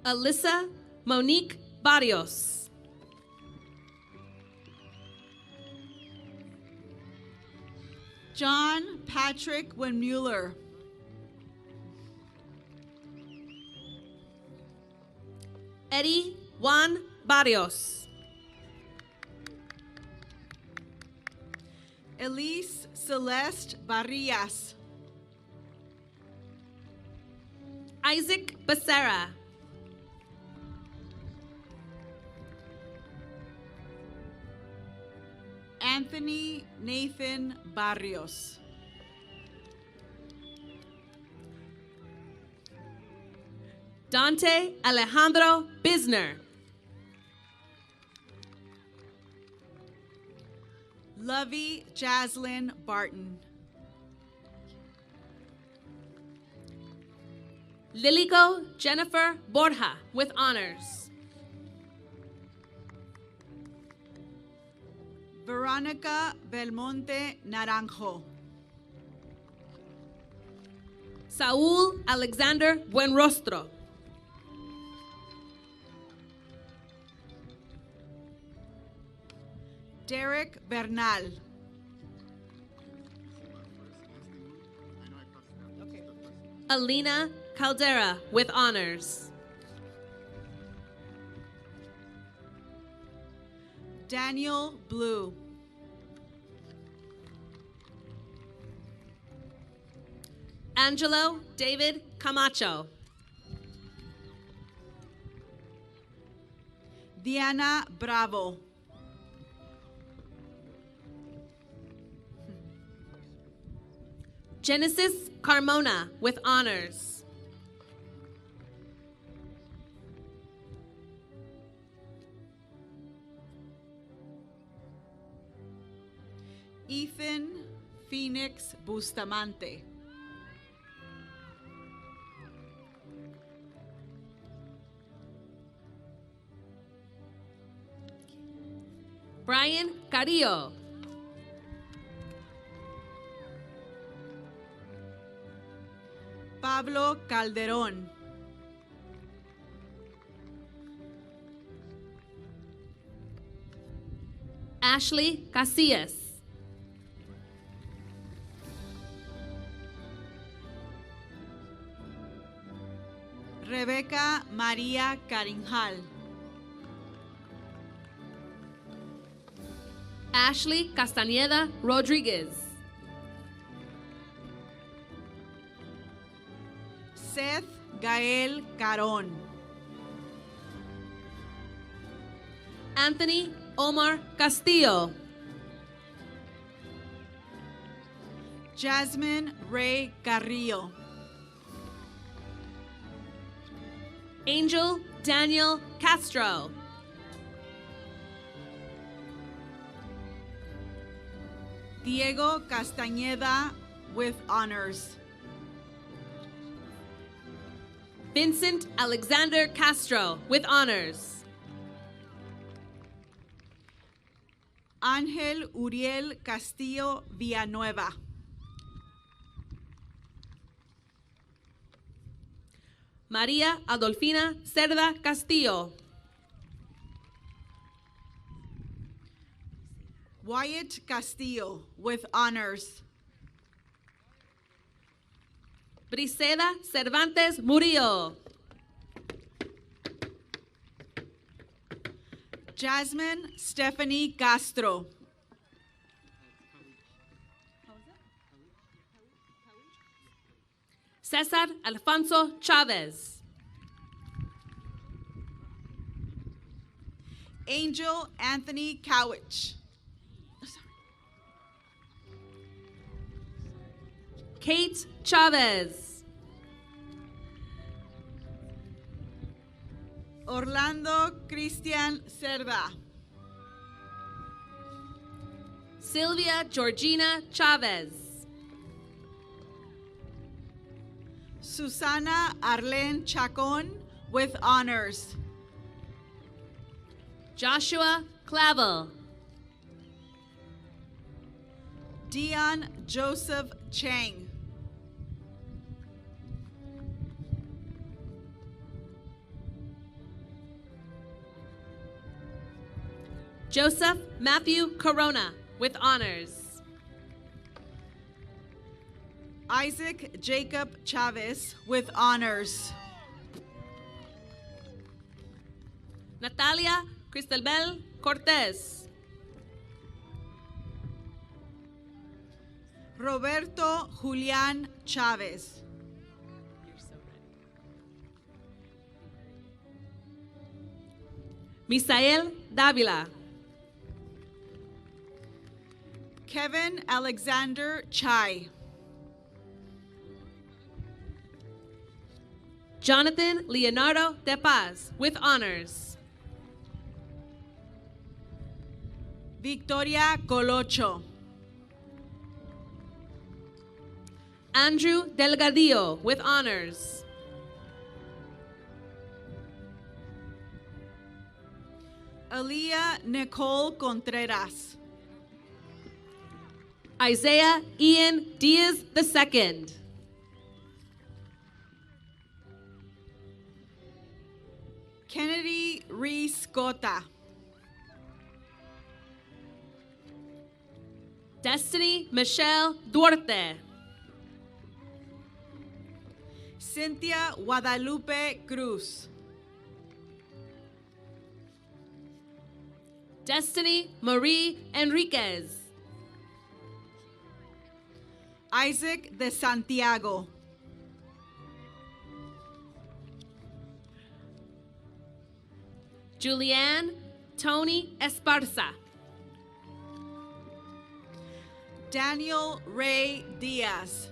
Alyssa Monique Barrios. John Patrick Wenmueller. Eddie Juan Barrios. Elise Celeste Barrias. Isaac Becerra. Anthony Nathan Barrios. Dante Alejandro Bisner. Lovey Jaslyn Barton. Lilico Jennifer Borja with honors. Veronica Belmonte Naranjo. Saúl Alexander Buenrostro. Derek Bernal. Alina Caldera with honors. Daniel Blue. Angelo David Camacho. Diana Bravo. Genesis Carmona with honors. Ethan Phoenix Bustamante. Brian Carrillo. Pablo Calderón. Ashley Casillas. Rebeca María Carinjal. Ashley Castañeda Rodriguez. Seth Gael Carón. Anthony Omar Castillo. Jasmine Ray Carrillo. Angel Daniel Castro. Diego Castañeda with honors. Vincent Alexander Castro with honors. Ángel Uriel Castillo Villanueva. María Adolfina Cerda Castillo. Wyatt Castillo with honors. Briseda Cervantes Murillo. Jasmine Stephanie Castro. Cesar Alfonso Chavez. Angel Anthony Cowich. Kate Chavez. Orlando Cristian Cerda. Sylvia Georgina Chavez. Susana Arlene Chacon with honors. Joshua Clavel. Dion Joseph Chang. Joseph Matthew Corona with honors. Isaac Jacob Chavez with honors. Natalia Cristelbel Cortez. Roberto Julián Chávez. Misael Davila. Kevin Alexander Chai. Jonathan Leonardo De Paz with honors. Victoria Colocho. Andrew Delgadillo with honors. Aaliyah Nicole Contreras. Isaiah Ian Diaz II. Kennedy Reese Cota. Destiny Michelle Duarte. Cynthia Guadalupe Cruz. Destiny Marie Enriquez. Isaac de Santiago. Julianne Tony Esparza. Daniel Ray Diaz.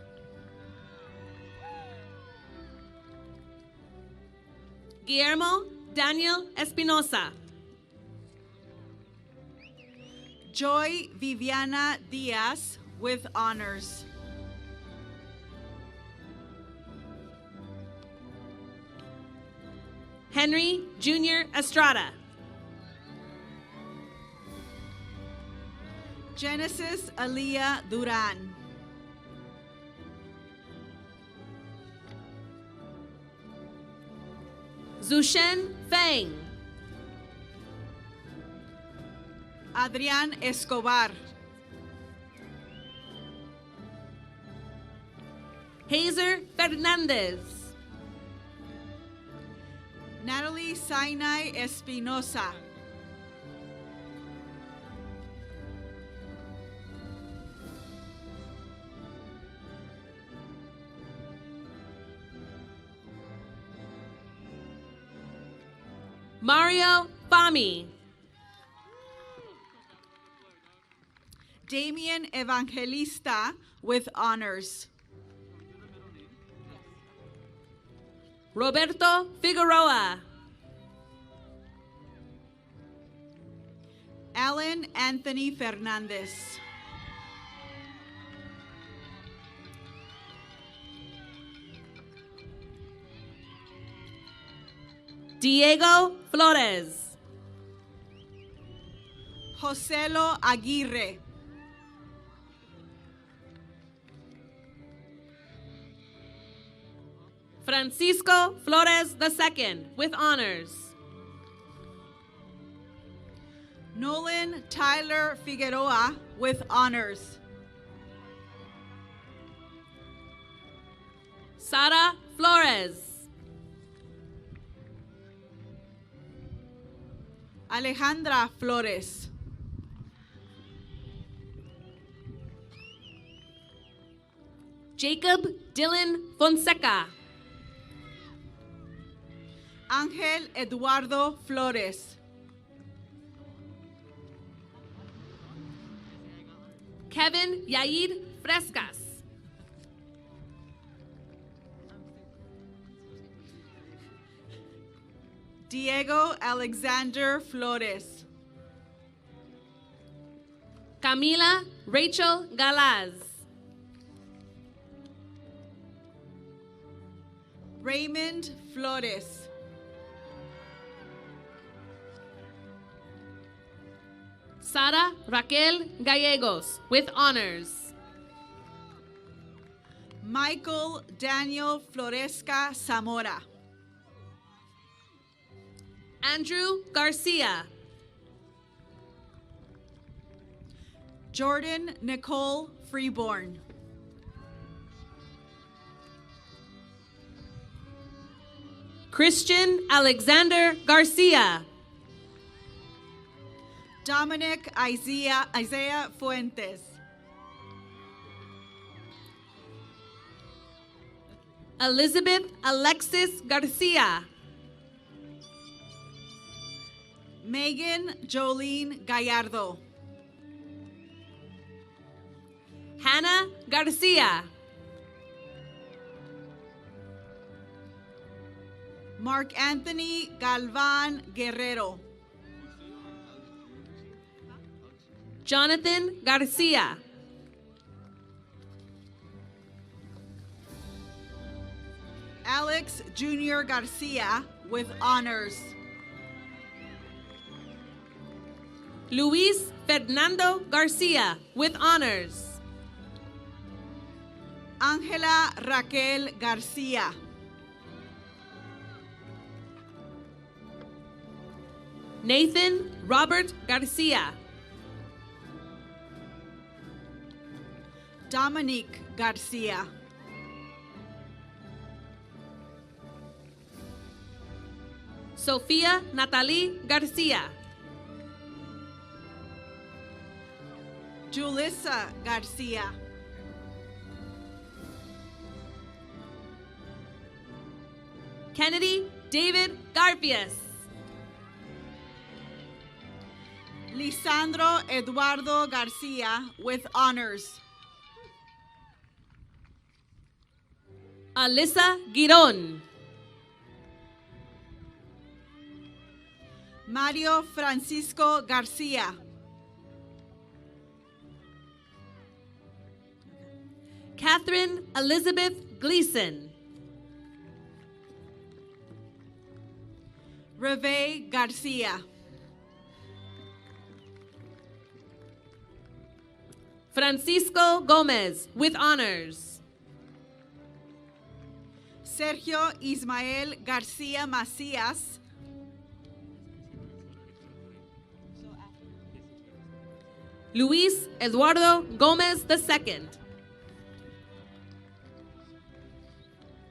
Guillermo Daniel Espinosa. Joy Viviana Diaz with honors. Henry Jr. Estrada. Genesis Aliyah Duran. Zushen Feng. Adrián Escobar. Hazer Fernandez. Natalie Sinai Espinosa. Mario Fami. Damian Evangelista with honors. Roberto Figueroa. Alan Anthony Fernandez. Diego Flores. Joselo Aguirre. Francisco Flores II with honors. Nolan Tyler Figueroa with honors. Sara Flores. Alejandra Flores. Jacob Dylan Fonseca. Ángel Eduardo Flores. Kevin Yair Frescas. Diego Alexander Flores. Camila Rachel Galaz. Raymond Flores. Sara Raquel Gallegos with honors. Michael Daniel Floresca Zamora. Andrew Garcia. Jordan Nicole Freeborn. Christian Alexander Garcia. Dominic Isaiah Fuentes. Elizabeth Alexis Garcia. Megan Jolene Gallardo. Hannah Garcia. Mark Anthony Galvan Guerrero. Jonathan Garcia. Alex Jr. Garcia with honors. Luis Fernando Garcia with honors. Ángela Raquel Garcia. Nathan Robert Garcia. Dominique Garcia. Sofia Natalie Garcia. Julissa Garcia. Kennedy David Garfias. Lisandro Eduardo Garcia with honors. Alyssa Giron. Mario Francisco Garcia. Catherine Elizabeth Gleason. Reve Garcia. Francisco Gomez, with honors. Sergio Ismael Garcia Macías. Luis Eduardo Gomez II.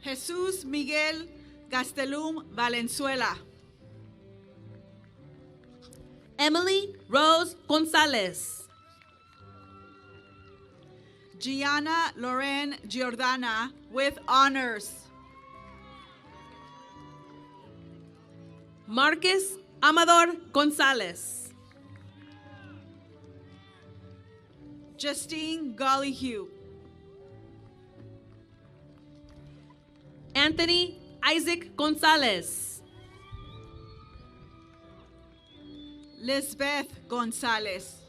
Jesús Miguel Gastelum Valenzuela. Emily Rose Gonzalez. Gianna Loren Giordana, with honors. Marcus Amador Gonzalez. Justine Gollyhue. Anthony Isaac Gonzalez. Lisbeth Gonzalez.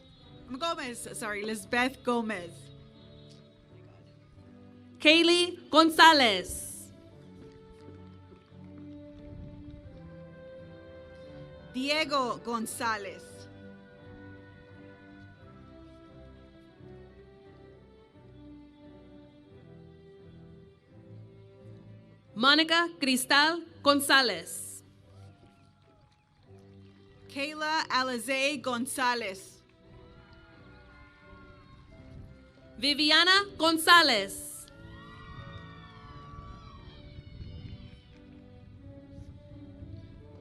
Lisbeth Gomez. Kaylee Gonzalez. Diego Gonzalez. Monica Cristal Gonzalez. Kayla Alize Gonzalez. Viviana Gonzalez.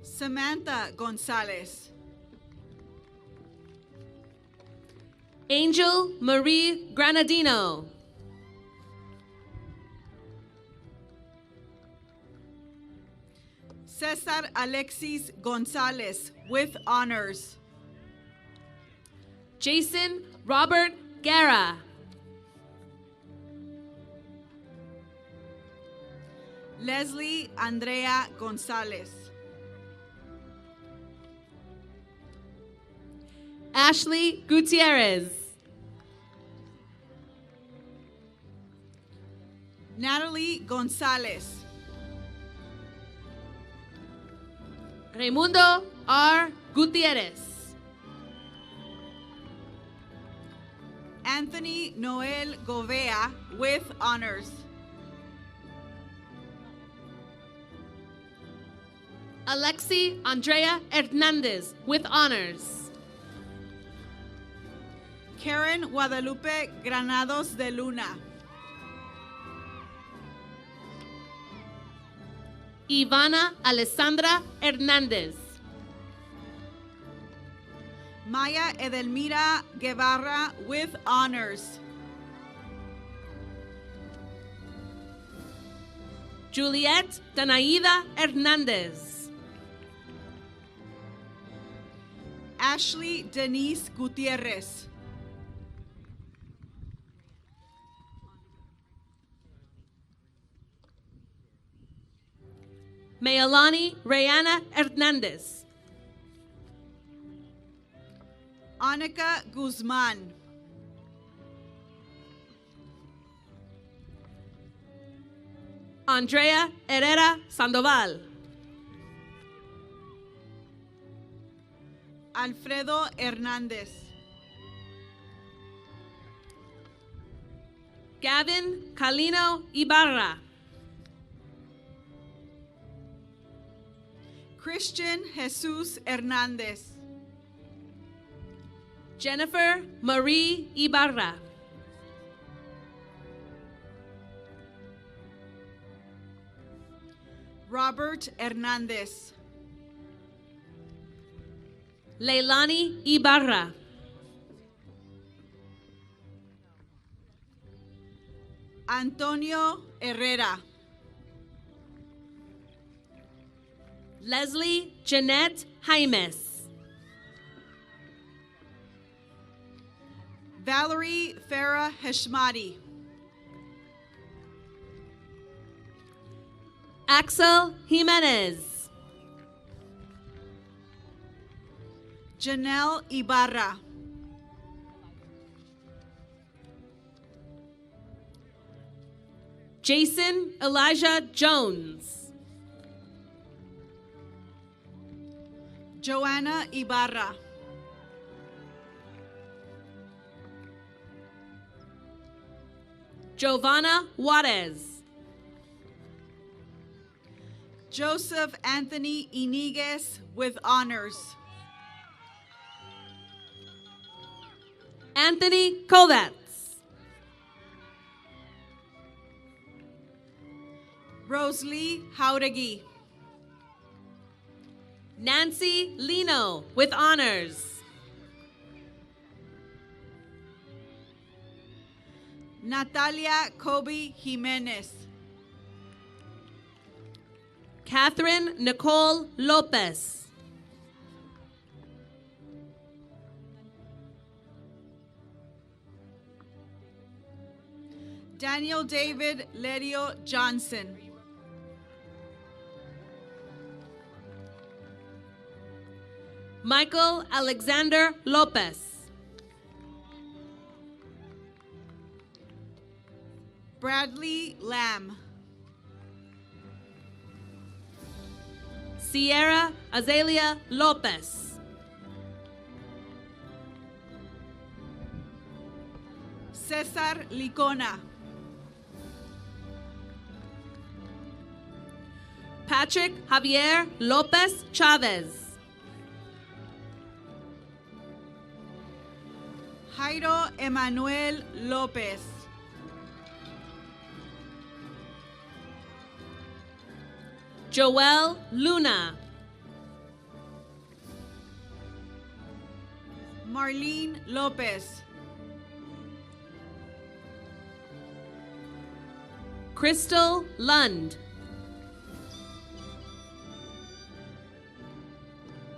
Samantha Gonzalez. Angel Marie Granadino. Cesar Alexis Gonzalez, with honors. Jason Robert Guerra. Leslie Andrea Gonzalez. Ashley Gutierrez. Natalie Gonzalez. Raimundo R. Gutierrez. Anthony Noel Govea, with honors. Alexi Andrea Hernandez, with honors. Karen Guadalupe Granados de Luna. Ivana Alessandra Hernandez. Maya Edelmira Guevara, with honors. Juliet Danaida Hernandez. Ashley Denise Gutierrez. Mayalani Rayana Hernandez. Annika Guzman. Andrea Herrera Sandoval. Alfredo Hernández. Gavin Calino Ibarra. Christian Jesus Hernández. Jennifer Marie Ibarra. Robert Hernández. Leilani Ibarra. Antonio Herrera. Leslie Jeanette Jaimes. Valerie Farah Heshmati. Axel Jimenez. Janelle Ibarra. Jason Elijah Jones. Joanna Ibarra. Giovanna Juarez. Joseph Anthony Iniguez with honors. Anthony Kovats. Rosalie Jauregui. Nancy Lino with honors. Natalia Kobe Jimenez. Catherine Nicole Lopez. Daniel David Lerio Johnson. Michael Alexander Lopez. Bradley Lamb. Sierra Azalea Lopez. Cesar Licona. Patrick Javier Lopez Chavez. Jairo Emanuel Lopez. Joel Luna. Marlene Lopez. Crystal Lund.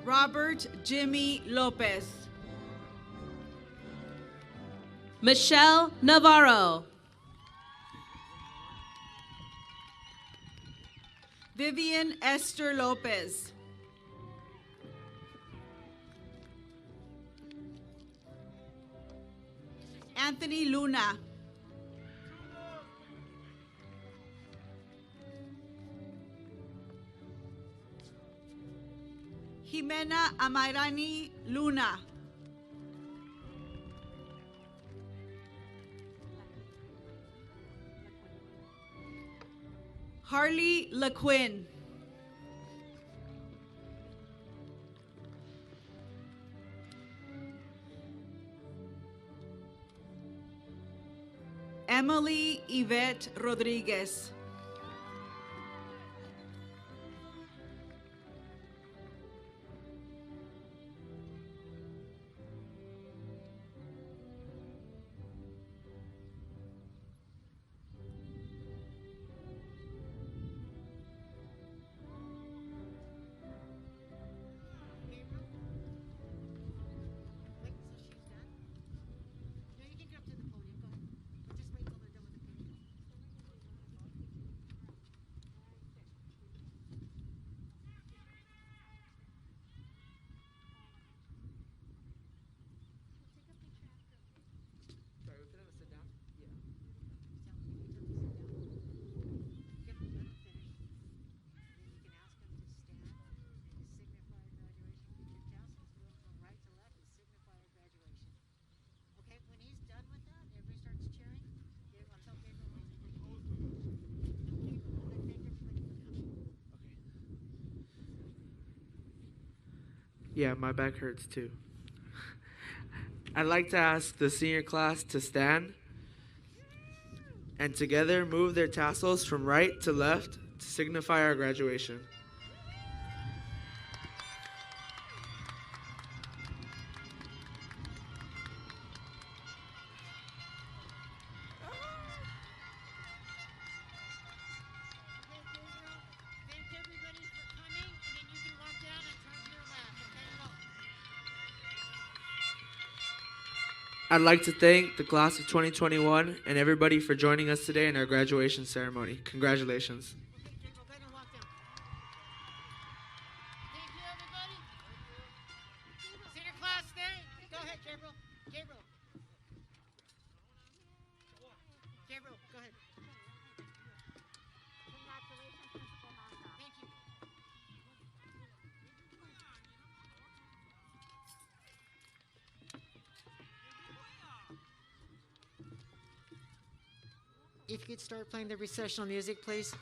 Robert Jimmy Lopez. Michelle Navarro. Vivian Esther Lopez. Anthony Luna. Jimena Amairani Luna. Harley LaQuinn. Emily Yvette Rodriguez. Yeah, my back hurts too. I'd like to ask the senior class to stand and together move their tassels from right to left to signify our graduation. I'd like to thank the class of 2021 and everybody for joining us today in our graduation ceremony. Congratulations. Senior class. if you could start playing the recessional music, please.